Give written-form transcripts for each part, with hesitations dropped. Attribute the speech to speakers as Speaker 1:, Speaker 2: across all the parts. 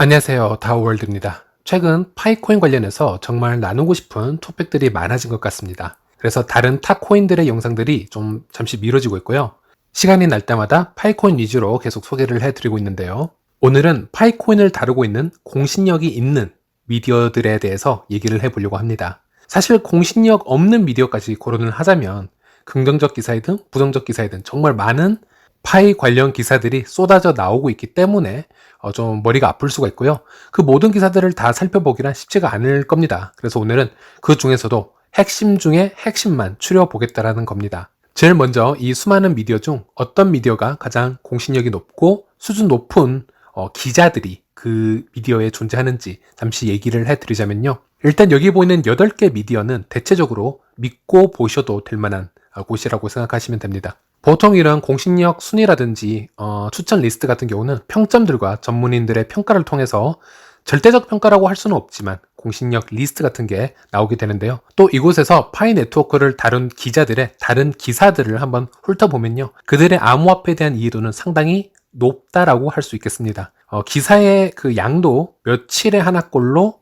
Speaker 1: 안녕하세요. 다오월드입니다. 최근 파이코인 관련해서 정말 나누고 싶은 토픽들이 많아진 것 같습니다. 그래서 다른 타 코인들의 영상들이 좀 잠시 미뤄지고 있고요. 시간이 날 때마다 파이코인 위주로 계속 소개를 해드리고 있는데요. 오늘은 파이코인을 다루고 있는 공신력이 있는 미디어들에 대해서 얘기를 해보려고 합니다. 사실 공신력 없는 미디어까지 거론을 하자면 긍정적 기사이든 부정적 기사이든 정말 많은 파이 관련 기사들이 쏟아져 나오고 있기 때문에 좀 머리가 아플 수가 있고요. 그 모든 기사들을 다 살펴보기란 쉽지가 않을 겁니다. 그래서 오늘은 그 중에서도 핵심 중에 핵심만 추려보겠다라는 겁니다. 제일 먼저 이 수많은 미디어 중 어떤 미디어가 가장 공신력이 높고 수준 높은 기자들이 그 미디어에 존재하는지 잠시 얘기를 해드리자면요. 일단 여기 보이는 8개 미디어는 대체적으로 믿고 보셔도 될 만한 곳이라고 생각하시면 됩니다. 보통 이런 공신력 순위라든지 추천 리스트 같은 경우는 평점들과 전문인들의 평가를 통해서 절대적 평가라고 할 수는 없지만 공신력 리스트 같은 게 나오게 되는데요. 또 이곳에서 파이 네트워크를 다룬 기자들의 다른 기사들을 한번 훑어보면요. 그들의 암호화폐에 대한 이해도는 상당히 높다라고 할 수 있겠습니다. 기사의 그 양도 며칠에 하나꼴로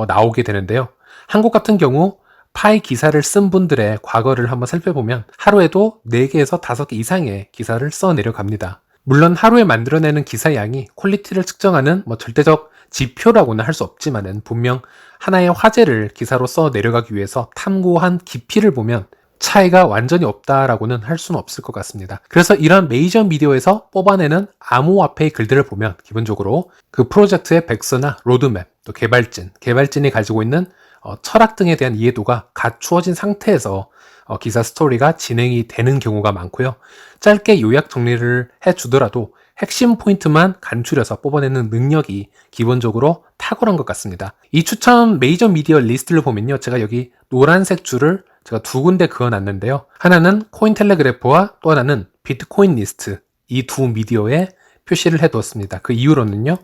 Speaker 1: 나오게 되는데요. 한국 같은 경우 파이 기사를 쓴 분들의 과거를 한번 살펴보면 하루에도 4개에서 5개 이상의 기사를 써 내려갑니다. 물론 하루에 만들어내는 기사 양이 퀄리티를 측정하는 절대적 지표라고는 할 수 없지만은 분명 하나의 화제를 기사로 써 내려가기 위해서 탐구한 깊이를 보면 차이가 완전히 없다라고는 할 수는 없을 것 같습니다. 그래서 이런 메이저 미디어에서 뽑아내는 암호화폐의 글들을 보면 기본적으로 그 프로젝트의 백서나 로드맵, 또 개발진이 가지고 있는 철학 등에 대한 이해도가 갖추어진 상태에서 기사 스토리가 진행이 되는 경우가 많고요. 짧게 요약 정리를 해주더라도 핵심 포인트만 간추려서 뽑아내는 능력이 기본적으로 탁월한 것 같습니다. 이 추천 메이저 미디어 리스트를 보면요. 제가 여기 노란색 줄을 제가 2군데 그어놨는데요. 하나는 코인텔레그래프와 또 하나는 비트코인 리스트, 이 두 미디어에 표시를 해두었습니다. 그 이유로는요.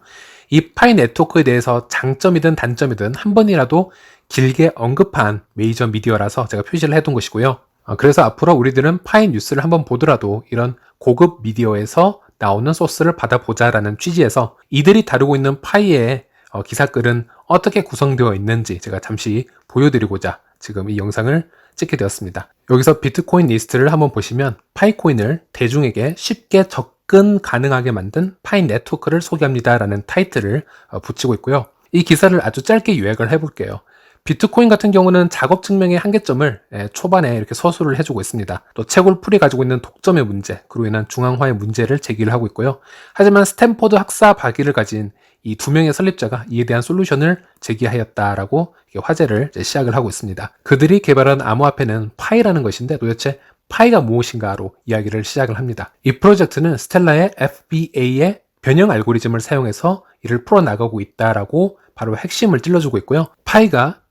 Speaker 1: 이 파이 네트워크에 대해서 장점이든 단점이든 한 번이라도 길게 언급한 메이저 미디어라서 제가 표시를 해둔 것이고요. 그래서 앞으로 우리들은 파이 뉴스를 한번 보더라도 이런 고급 미디어에서 나오는 소스를 받아보자라는 취지에서 이들이 다루고 있는 파이의 기사글은 어떻게 구성되어 있는지 제가 잠시 보여드리고자 지금 이 영상을 찍게 되었습니다. 여기서 비트코인 리스트를 한번 보시면 파이코인을 대중에게 쉽게 접근 가능하게 만든 파이 네트워크를 소개합니다 라는 타이틀을 붙이고 있고요. 이 기사를 아주 짧게 요약을 해볼게요. 비트코인 같은 경우는 작업 증명의 한계점을 초반에 이렇게 서술을 해주고 있습니다. 또 채굴풀이 가지고 있는 독점의 문제, 그로 인한 중앙화의 문제를 제기를 하고 있고요. 하지만 스탠퍼드 학사 학위를 가진 이 2명의 설립자가 이에 대한 솔루션을 제기하였다라고 화제를 시작을 하고 있습니다. 그들이 개발한 암호화폐는 파이라는 것인데 도대체 파이가 무엇인가로 이야기를 시작을 합니다. 이 프로젝트는 스텔라의 FBA의 변형 알고리즘을 사용해서 이를 풀어나가고 있다라고 바로 핵심을 찔러주고 있고요. 파이가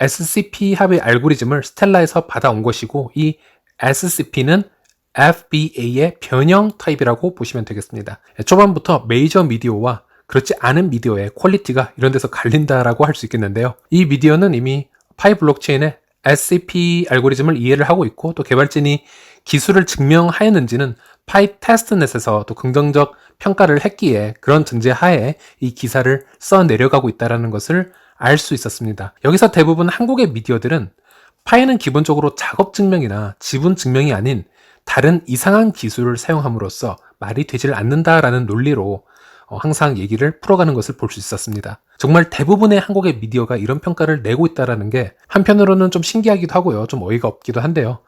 Speaker 1: SCP 합의 알고리즘을 스텔라에서 받아온 것이고 이 SCP는 FBA의 변형 타입이라고 보시면 되겠습니다. 초반부터 메이저 미디어와 그렇지 않은 미디어의 퀄리티가 이런 데서 갈린다라고 할 수 있겠는데요. 이 미디어는 이미 파이 블록체인의 SCP 알고리즘을 이해를 하고 있고 또 개발진이 기술을 증명하였는지는 파이 테스트넷에서 또 긍정적 평가를 했기에 그런 전제하에 이 기사를 써 내려가고 있다는 것을 알 수 있었습니다. 여기서 대부분 한국의 미디어들은 파이는 기본적으로 작업 증명이나 지분 증명이 아닌 다른 이상한 기술을 사용함으로써 말이 되질 않는다라는 논리로 항상 얘기를 풀어가는 것을 볼 수 있었습니다. 정말 대부분의 한국의 미디어가 이런 평가를 내고 있다는 게 한편으로는 좀 신기하기도 하고요. 좀 어이가 없기도 한데요.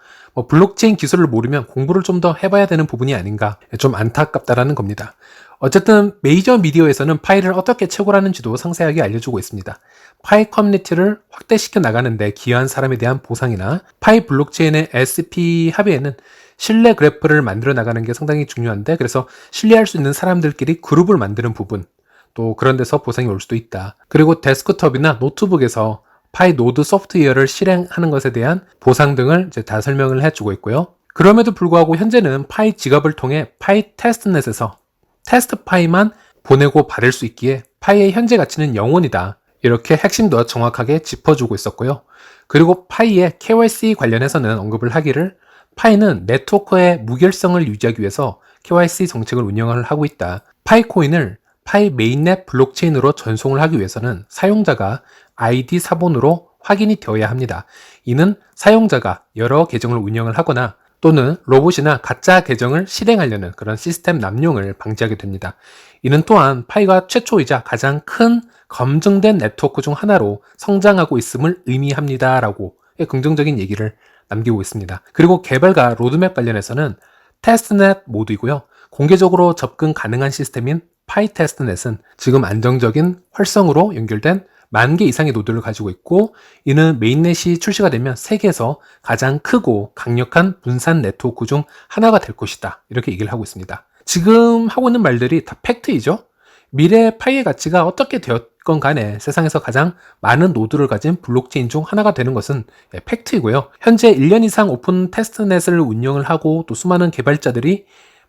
Speaker 1: 블록체인 기술을 모르면 공부를 좀 더 해봐야 되는 부분이 아닌가 좀 안타깝다라는 겁니다. 어쨌든 메이저 미디어에서는 파이를 어떻게 채굴하는지도 상세하게 알려주고 있습니다. 파이 커뮤니티를 확대시켜 나가는데 기여한 사람에 대한 보상이나 파이 블록체인의 SCP 합의에는 신뢰 그래프를 만들어 나가는 게 상당히 중요한데 그래서 신뢰할 수 있는 사람들끼리 그룹을 만드는 부분 또 그런 데서 보상이 올 수도 있다. 그리고 데스크톱이나 노트북에서 파이 노드 소프트웨어를 실행하는 것에 대한 보상 등을 이제 다 설명을 해주고 있고요. 그럼에도 불구하고 현재는 파이 지갑을 통해 파이 테스트넷에서 테스트 파이만 보내고 받을 수 있기에 파이의 현재 가치는 0원이다. 이렇게 핵심도 정확하게 짚어주고 있었고요. 그리고 파이의 KYC 관련해서는 언급을 하기를 파이는 네트워크의 무결성을 유지하기 위해서 KYC 정책을 운영을 하고 있다. 파이코인을 파이 메인넷 블록체인으로 전송을 하기 위해서는 사용자가 아이디 사본으로 확인이 되어야 합니다. 이는 사용자가 여러 계정을 운영을 하거나 또는 로봇이나 가짜 계정을 실행하려는 그런 시스템 남용을 방지하게 됩니다. 이는 또한 파이가 최초이자 가장 큰 검증된 네트워크 중 하나로 성장하고 있음을 의미합니다. 라고 긍정적인 얘기를 남기고 있습니다. 그리고 개발과 로드맵 관련해서는 테스트넷 모드이고요. 공개적으로 접근 가능한 시스템인 파이 테스트넷은 지금 안정적인 활성으로 연결된 10,000개 이상의 노드를 가지고 있고, 이는 메인넷이 출시가 되면 세계에서 가장 크고 강력한 분산 네트워크 중 하나가 될 것이다. 이렇게 얘기를 하고 있습니다. 지금 하고 있는 말들이 다 팩트이죠. 미래 파이의 가치가 어떻게 되었건 간에 세상에서 가장 많은 노드를 가진 블록체인 중 하나가 되는 것은 팩트이고요. 현재 1년 이상 오픈 테스트넷을 운영을 하고 또 수많은 개발자들이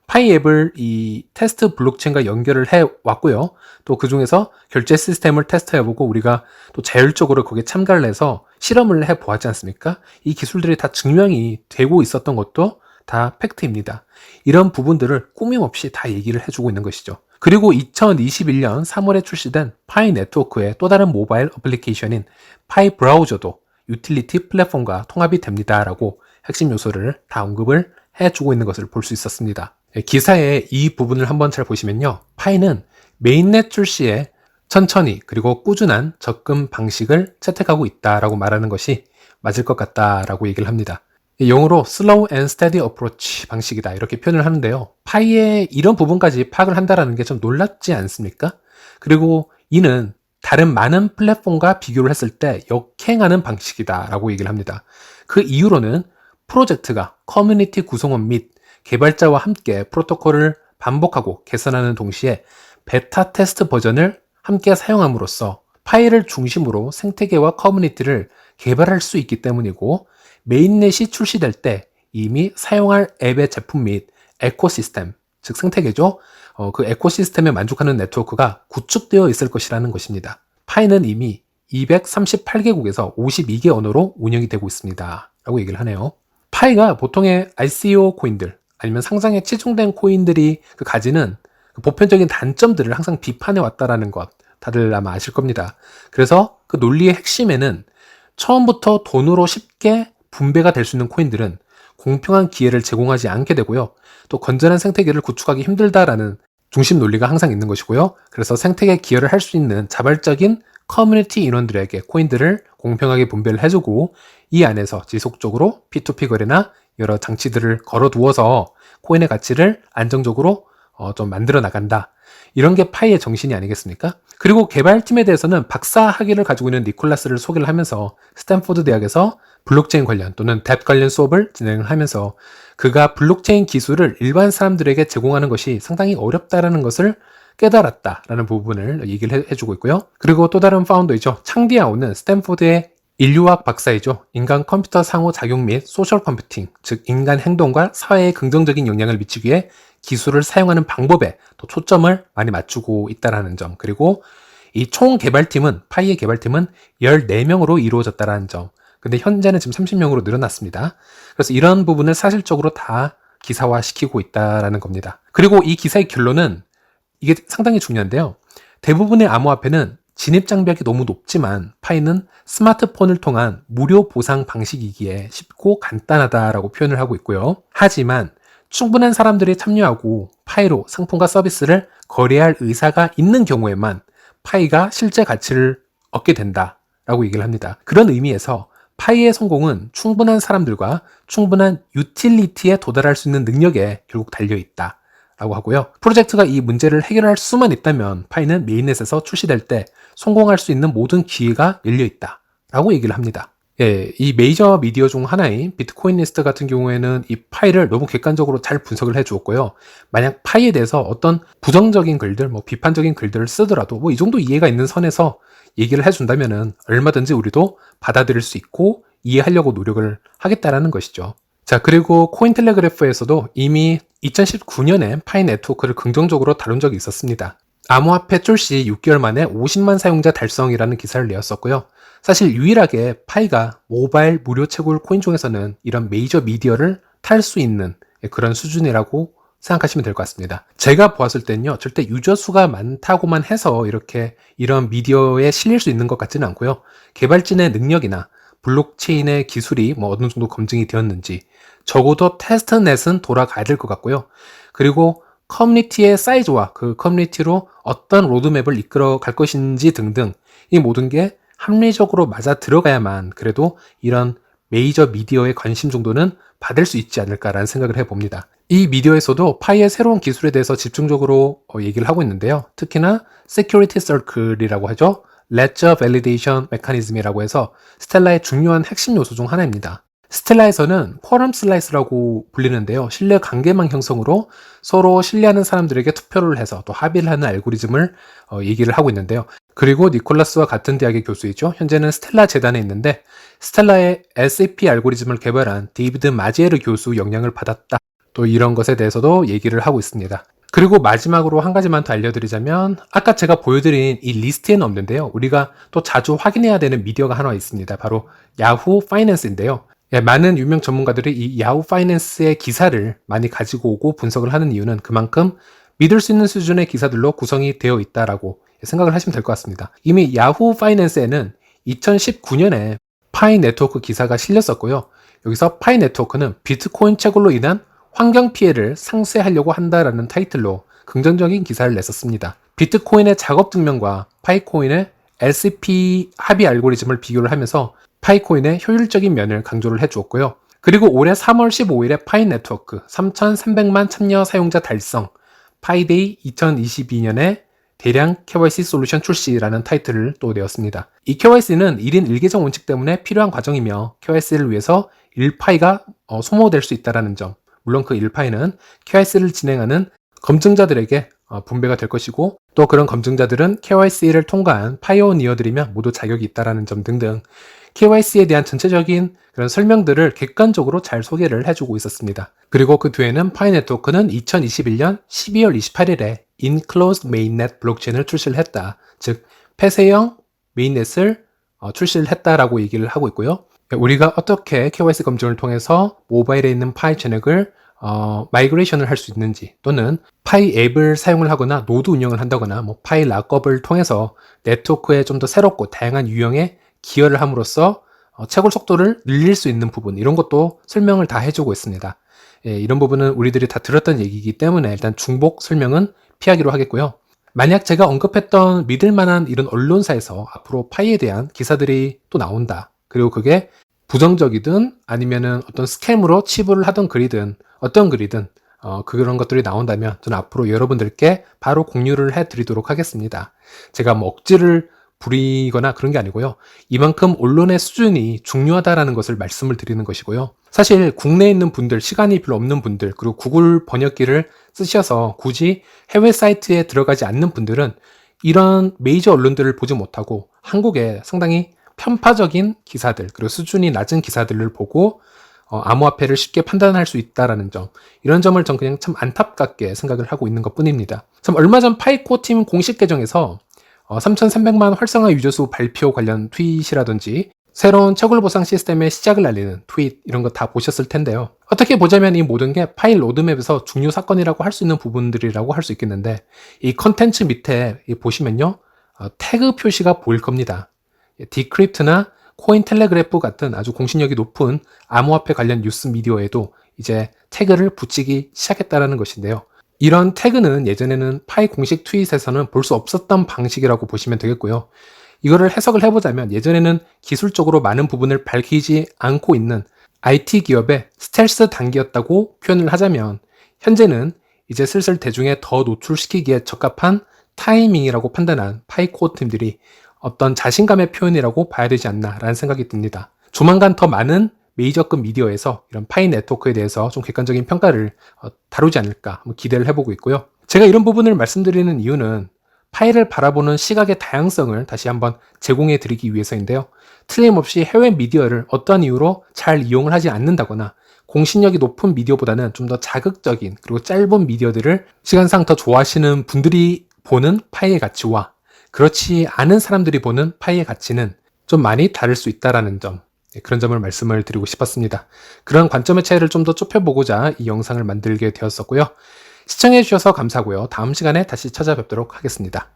Speaker 1: 파이 앱을 이 테스트 블록체인과 연결을 해 왔고요. 또 그 중에서 결제 시스템을 테스트해보고 우리가 또 자율적으로 거기에 참가를 해서 실험을 해 보았지 않습니까? 이 기술들이 다 증명이 되고 있었던 것도 다 팩트입니다. 이런 부분들을 꾸밈없이 다 얘기를 해주고 있는 것이죠. 그리고 2021년 3월에 출시된 파이 네트워크의 또 다른 모바일 어플리케이션인 파이 브라우저도 유틸리티 플랫폼과 통합이 됩니다라고 핵심 요소를 다 언급을 해주고 있는 것을 볼 수 있었습니다. 기사의 이 부분을 한번 잘 보시면요. 파이는 메인넷 출시에 천천히 그리고 꾸준한 접근 방식을 채택하고 있다라고 말하는 것이 맞을 것 같다라고 얘기를 합니다. 영어로 slow and steady approach 방식이다 이렇게 표현을 하는데요. 파이의 이런 부분까지 파악을 한다라는 게 좀 놀랍지 않습니까? 그리고 이는 다른 많은 플랫폼과 비교를 했을 때 역행하는 방식이다라고 얘기를 합니다. 그 이유로는 프로젝트가 커뮤니티 구성원 및 개발자와 함께 프로토콜을 반복하고 개선하는 동시에 베타 테스트 버전을 함께 사용함으로써 파일을 중심으로 생태계와 커뮤니티를 개발할 수 있기 때문이고, 메인넷이 출시될 때 이미 사용할 앱의 제품 및 에코시스템, 즉 생태계죠. 그 에코시스템에 만족하는 네트워크가 구축되어 있을 것이라는 것입니다. 파이는 이미 238개국에서 52개 언어로 운영이 되고 있습니다. 라고 얘기를 하네요. 파이가 보통의 ICO 코인들 아니면 상장에 치중된 코인들이 가지는 그 보편적인 단점들을 항상 비판해 왔다라는 것 다들 아마 아실 겁니다. 그래서 그 논리의 핵심에는 처음부터 돈으로 쉽게 분배가 될 수 있는 코인들은 공평한 기회를 제공하지 않게 되고요. 또 건전한 생태계를 구축하기 힘들다라는 중심 논리가 항상 있는 것이고요. 그래서 생태계 기여를 할 수 있는 자발적인 커뮤니티 인원들에게 코인들을 공평하게 분배를 해주고, 이 안에서 지속적으로 P2P 거래나 여러 장치들을 걸어두어서 코인의 가치를 안정적으로 좀 만들어 나간다. 이런 게 파이의 정신이 아니겠습니까? 그리고 개발팀에 대해서는 박사 학위를 가지고 있는 니콜라스를 소개를 하면서 스탠포드 대학에서 블록체인 관련 또는 뎁 관련 수업을 진행을 하면서 그가 블록체인 기술을 일반 사람들에게 제공하는 것이 상당히 어렵다라는 것을 깨달았다라는 부분을 얘기를 해주고 있고요. 그리고 또 다른 파운더이죠. 창디아오는 스탠포드의 인류학 박사이죠. 인간 컴퓨터 상호작용 및 소셜 컴퓨팅, 즉 인간 행동과 사회에 긍정적인 영향을 미치기 위해 기술을 사용하는 방법에 또 초점을 많이 맞추고 있다는 점, 그리고 이 총 개발팀은, 파이의 개발팀은 14명으로 이루어졌다는 점. 근데 현재는 지금 30명으로 늘어났습니다. 그래서 이런 부분을 사실적으로 다 기사화시키고 있다는 겁니다. 그리고 이 기사의 결론은 이게 상당히 중요한데요. 대부분의 암호화폐는 진입 장벽이 너무 높지만 파이는 스마트폰을 통한 무료 보상 방식이기에 쉽고 간단하다라고 표현을 하고 있고요. 하지만 충분한 사람들이 참여하고 파이로 상품과 서비스를 거래할 의사가 있는 경우에만 파이가 실제 가치를 얻게 된다라고 얘기를 합니다. 그런 의미에서 파이의 성공은 충분한 사람들과 충분한 유틸리티에 도달할 수 있는 능력에 결국 달려있다 라고 하고요. 프로젝트가 이 문제를 해결할 수만 있다면 파이는 메인넷에서 출시될 때 성공할 수 있는 모든 기회가 열려있다 라고 얘기를 합니다. 이 메이저 미디어 중 하나인 비트코인리스트 같은 경우에는 이 파이를 너무 객관적으로 잘 분석을 해 주었고요. 만약 파이에 대해서 어떤 부정적인 글들, 비판적인 글들을 쓰더라도 이 정도 이해가 있는 선에서 얘기를 해준다면은 얼마든지 우리도 받아들일 수 있고 이해하려고 노력을 하겠다라는 것이죠. 자, 그리고 코인텔레그래프에서도 이미 2019년에 파이 네트워크를 긍정적으로 다룬 적이 있었습니다. 암호화폐 출시 6개월 만에 50만 사용자 달성이라는 기사를 내었었고요. 사실 유일하게 파이가 모바일 무료 채굴 코인 중에서는 이런 메이저 미디어를 탈 수 있는 그런 수준이라고 생각하시면 될 것 같습니다. 제가 보았을 땐요, 절대 유저 수가 많다고만 해서 이렇게 이런 미디어에 실릴 수 있는 것 같지는 않고요. 개발진의 능력이나 블록체인의 기술이 어느 정도 검증이 되었는지, 적어도 테스트넷은 돌아가야 될 것 같고요. 그리고 커뮤니티의 사이즈와 그 커뮤니티로 어떤 로드맵을 이끌어 갈 것인지 등등, 이 모든 게 합리적으로 맞아 들어가야만 그래도 이런 메이저 미디어의 관심 정도는 받을 수 있지 않을까라는 생각을 해봅니다. 이 미디어에서도 파이의 새로운 기술에 대해서 집중적으로 얘기를 하고 있는데요. 특히나 Security Circle이라고 하죠. Ledger Validation Mechanism이라고 해서 스텔라의 중요한 핵심 요소 중 하나입니다. 스텔라에서는 쿼럼 슬라이스라고 불리는데요. 신뢰 관계망 형성으로 서로 신뢰하는 사람들에게 투표를 해서 또 합의를 하는 알고리즘을 얘기를 하고 있는데요. 그리고 니콜라스와 같은 대학의 교수이죠. 현재는 스텔라 재단에 있는데 스텔라의 SAP 알고리즘을 개발한 데이비드 마지에르 교수 영향을 받았다. 또 이런 것에 대해서도 얘기를 하고 있습니다. 그리고 마지막으로 한 가지만 더 알려드리자면 아까 제가 보여드린 이 리스트에는 없는데요. 우리가 또 자주 확인해야 되는 미디어가 하나 있습니다. 바로 야후 파이낸스인데요. 많은 유명 전문가들이 이 야후 파이낸스의 기사를 많이 가지고 오고 분석을 하는 이유는 그만큼 믿을 수 있는 수준의 기사들로 구성이 되어 있다라고 생각을 하시면 될 것 같습니다. 이미 야후 파이낸스에는 2019년에 파이 네트워크 기사가 실렸었고요. 여기서 파이 네트워크는 비트코인 채굴로 인한 환경 피해를 상쇄하려고 한다라는 타이틀로 긍정적인 기사를 냈었습니다. 비트코인의 작업 증명과 파이코인의 LCP 합의 알고리즘을 비교를 하면서 파이코인의 효율적인 면을 강조를 해주었고요. 그리고 올해 3월 15일에 파이 네트워크 3,300만 참여 사용자 달성, 파이데이 2022년에 대량 KYC 솔루션 출시라는 타이틀을 또 내었습니다. 이 KYC는 1인 1계정 원칙 때문에 필요한 과정이며 KYC를 위해서 1파이가 소모될 수 있다는 점, 물론 그 1파이는 KYC를 진행하는 검증자들에게 분배가 될 것이고 또 그런 검증자들은 KYC를 통과한 파이오니어들이면 모두 자격이 있다는 점 등등 KYC에 대한 전체적인 그런 설명들을 객관적으로 잘 소개를 해주고 있었습니다. 그리고 그 뒤에는 파이 네트워크는 2021년 12월 28일에 Enclosed Mainnet 블록체인을 출시를 했다. 즉 폐쇄형 메인넷을 출시를 했다라고 얘기를 하고 있고요. 우리가 어떻게 KYC 검증을 통해서 모바일에 있는 파이 채널을 마이그레이션을 할 수 있는지 또는 파이 앱을 사용을 하거나 노드 운영을 한다거나 파이 락업을 통해서 네트워크에 좀 더 새롭고 다양한 유형의 기여를 함으로써 채굴 속도를 늘릴 수 있는 부분 이런 것도 설명을 다 해주고 있습니다. 이런 부분은 우리들이 다 들었던 얘기이기 때문에 일단 중복 설명은 피하기로 하겠고요. 만약 제가 언급했던 믿을만한 이런 언론사에서 앞으로 파이에 대한 기사들이 또 나온다. 그리고 그게 부정적이든 아니면은 어떤 스캠으로 치부를 하던 글이든 어떤 글이든 그런 것들이 나온다면 저는 앞으로 여러분들께 바로 공유를 해드리도록 하겠습니다. 제가 억지를 부리거나 그런 게 아니고요. 이만큼 언론의 수준이 중요하다라는 것을 말씀을 드리는 것이고요. 사실 국내에 있는 분들, 시간이 별로 없는 분들, 그리고 구글 번역기를 쓰셔서 굳이 해외 사이트에 들어가지 않는 분들은 이런 메이저 언론들을 보지 못하고 한국에 상당히 편파적인 기사들, 그리고 수준이 낮은 기사들을 보고 암호화폐를 쉽게 판단할 수 있다는 점, 이런 점을 전 그냥 참 안타깝게 생각을 하고 있는 것 뿐입니다. 참 얼마 전 파이코 팀 공식 계정에서 3,300만 활성화 유저수 발표 관련 트윗이라든지 새로운 채굴 보상 시스템의 시작을 알리는 트윗 이런 거 다 보셨을 텐데요. 어떻게 보자면 이 모든 게 파일 로드맵에서 중요 사건이라고 할 수 있는 부분들이라고 할 수 있겠는데 이 컨텐츠 밑에 보시면요. 태그 표시가 보일 겁니다. 디크립트나 코인텔레그래프 같은 아주 공신력이 높은 암호화폐 관련 뉴스 미디어에도 이제 태그를 붙이기 시작했다는 것인데요. 이런 태그는 예전에는 파이 공식 트윗에서는 볼 수 없었던 방식이라고 보시면 되겠고요. 이거를 해석을 해보자면 예전에는 기술적으로 많은 부분을 밝히지 않고 있는 IT 기업의 스텔스 단계였다고 표현을 하자면 현재는 이제 슬슬 대중에 더 노출시키기에 적합한 타이밍이라고 판단한 파이코어 팀들이 어떤 자신감의 표현이라고 봐야 되지 않나라는 생각이 듭니다. 조만간 더 많은 메이저급 미디어에서 이런 파이 네트워크에 대해서 좀 객관적인 평가를 다루지 않을까 기대를 해보고 있고요. 제가 이런 부분을 말씀드리는 이유는 파이를 바라보는 시각의 다양성을 다시 한번 제공해 드리기 위해서인데요. 틀림없이 해외 미디어를 어떠한 이유로 잘 이용을 하지 않는다거나 공신력이 높은 미디어보다는 좀 더 자극적인 그리고 짧은 미디어들을 시간상 더 좋아하시는 분들이 보는 파이의 가치와 그렇지 않은 사람들이 보는 파이의 가치는 좀 많이 다를 수 있다는 점, 그런 점을 말씀을 드리고 싶었습니다. 그런 관점의 차이를 좀 더 좁혀보고자 이 영상을 만들게 되었었고요. 시청해주셔서 감사하고요. 다음 시간에 다시 찾아뵙도록 하겠습니다.